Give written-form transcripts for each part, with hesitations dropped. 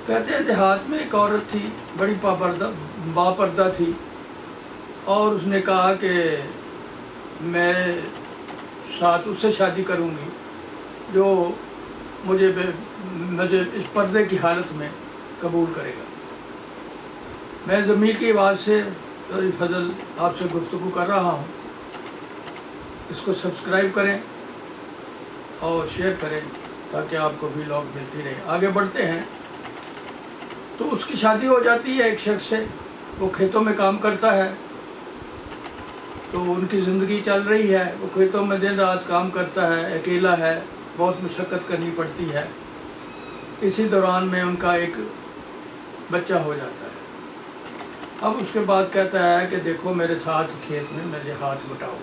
کہتے ہیں دیہات میں ایک عورت تھی، بڑی باپردہ تھی، اور اس نے کہا کہ میں ساتھ اس سے شادی کروں گی جو مجھے اس پردے کی حالت میں قبول کرے گا۔ میں ضمیر کی آواز سے فضل آپ سے گفتگو کر رہا ہوں، اس کو سبسکرائب کریں اور شیئر کریں تاکہ آپ کو بھی لوگ ملتی رہے۔ آگے بڑھتے ہیں۔ تو اس کی شادی ہو جاتی ہے ایک شخص سے، وہ کھیتوں میں کام کرتا ہے، تو ان کی زندگی چل رہی ہے، وہ کھیتوں میں دن رات کام کرتا ہے، اکیلا ہے، بہت مشقت کرنی پڑتی ہے۔ اسی دوران میں ان کا ایک بچہ ہو جاتا ہے۔ اب اس کے بعد کہتا ہے کہ دیکھو میرے ساتھ کھیت میں میرے ہاتھ بٹاؤ۔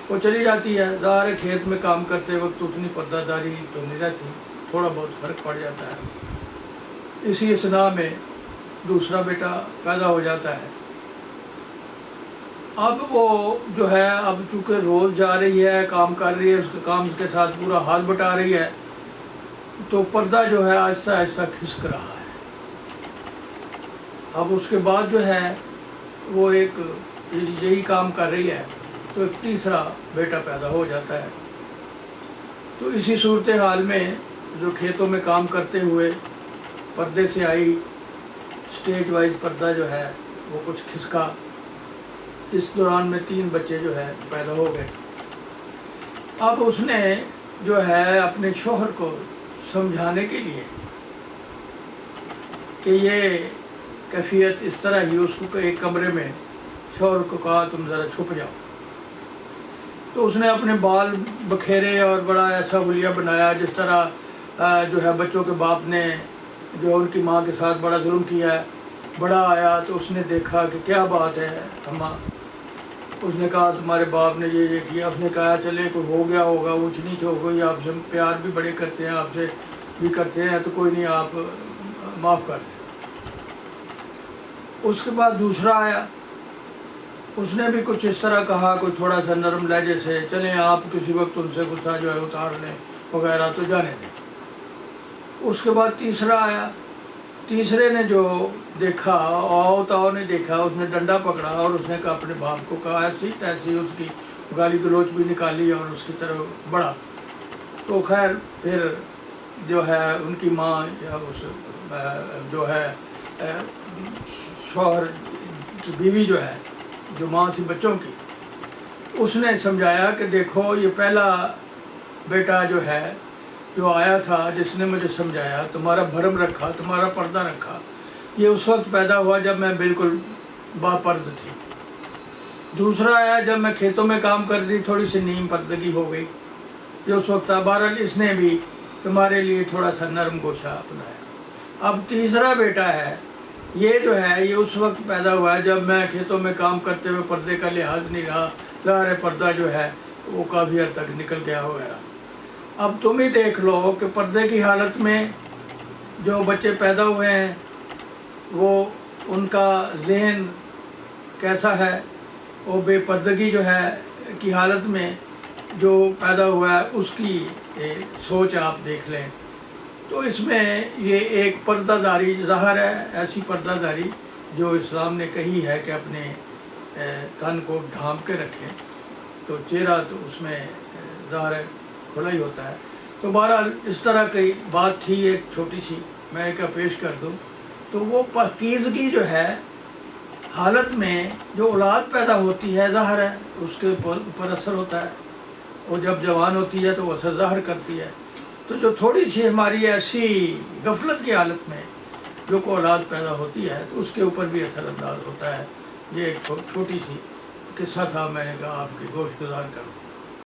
وہ چلی جاتی ہے۔ ظاہر ہے کھیت میں کام کرتے وقت اتنی پردہ داری تو نہیں رہتی، تھوڑا بہت فرق پڑ جاتا ہے۔ اسی اثناء میں دوسرا بیٹا پیدا ہو جاتا ہے۔ اب وہ جو ہے، اب چونکہ روز جا رہی ہے، کام کر رہی ہے، اس کا کام اس کے ساتھ پورا ہاتھ بٹا رہی ہے، تو پردہ جو ہے آہستہ آہستہ کھسک رہا ہے۔ اب اس کے بعد جو ہے وہ ایک یہی کام کر رہی ہے تو ایک تیسرا بیٹا پیدا ہو جاتا ہے۔ تو اسی صورتحال میں جو کھیتوں میں کام کرتے ہوئے پردے سے آئی، سٹیج وائز پردہ جو ہے وہ کچھ کھسکا۔ اس دوران میں 3 بچے جو ہے پیدا ہو گئے۔ اب اس نے جو ہے اپنے شوہر کو سمجھانے کے لیے کہ یہ کیفیت اس طرح ہی، اس کو ایک کمرے میں شوہر کو کہا تم ذرا چھپ جاؤ۔ تو اس نے اپنے بال بکھیرے اور بڑا ایسا حلیہ بنایا جس طرح جو ہے بچوں کے باپ نے جو ان کی ماں کے ساتھ بڑا ظلم کیا ہے۔ بڑا آیا تو اس نے دیکھا کہ کیا بات ہے اماں، اس نے کہا تمہارے باپ نے یہ کیا۔ اس نے کہا چلے کوئی ہو گیا ہوگا، اونچ نیچ ہو گئی، آپ سے پیار بھی بڑے کرتے ہیں، آپ سے بھی کرتے ہیں، تو کوئی نہیں، آپ معاف کر دیں۔ اس کے بعد دوسرا آیا، اس نے بھی کچھ اس طرح کہا، کوئی تھوڑا سا نرم لہجے سے، چلیں آپ کسی وقت ان سے غصہ جو ہے اتار لیں وغیرہ، تو جانے دیں۔ اس کے بعد تیسرا آیا، تیسرے نے جو دیکھا، آؤ نے دیکھا، اس نے ڈنڈا پکڑا اور اس نے اپنے باپ کو کہا، ایسی تیسی اس کی گالی گلوچ بھی نکالی اور اس کی طرف بڑھا۔ تو خیر پھر جو ہے ان کی ماں یا اس جو ہے شوہر کی بیوی جو ہے، جو ماں تھی بچوں کی، اس نے سمجھایا کہ دیکھو یہ پہلا بیٹا جو ہے جو آیا تھا، جس نے مجھے سمجھایا، تمہارا بھرم رکھا، تمہارا پردہ رکھا، یہ اس وقت پیدا ہوا جب میں بالکل باپرد تھی۔ دوسرا آیا جب میں کھیتوں میں کام کر رہی، تھوڑی سی نیم پردگی ہو گئی، یہ اس وقت بہرحال اس نے بھی تمہارے لیے تھوڑا سا نرم گوشہ اپنایا۔ اب تیسرا بیٹا ہے، یہ جو ہے یہ اس وقت پیدا ہوا ہے جب میں کھیتوں میں کام کرتے ہوئے پردے کا لحاظ نہیں رہا، ظاہر پردہ جو ہے وہ کافی حد تک نکل گیا وغیرہ۔ اب تم ہی دیکھ لو کہ پردے کی حالت میں جو بچے پیدا ہوئے ہیں وہ ان کا ذہن کیسا ہے، وہ بے پردگی جو ہے کی حالت میں جو پیدا ہوا ہے اس کی سوچ آپ دیکھ لیں۔ تو اس میں یہ ایک پردہ داری ظاہر ہے، ایسی پردہ داری جو اسلام نے کہی ہے کہ اپنے کن کو ڈھانپ کے رکھیں، تو چہرہ تو اس میں ظاہر ہے کھلا ہی ہوتا ہے۔ تو بہرحال اس طرح کی بات تھی، ایک چھوٹی سی میں کیا پیش کر دوں۔ تو وہ پاکیزگی جو ہے حالت میں جو اولاد پیدا ہوتی ہے، ظاہر ہے اس کے اوپر اثر ہوتا ہے، وہ جب جوان ہوتی ہے تو وہ اثر ظاہر کرتی ہے۔ تو جو تھوڑی سی ہماری ایسی غفلت کی حالت میں جو کو اولاد پیدا ہوتی ہے تو اس کے اوپر بھی اثر انداز ہوتا ہے۔ یہ ایک چھوٹی سی قصہ تھا، میں نے کہا آپ کی گوش گزار کروں۔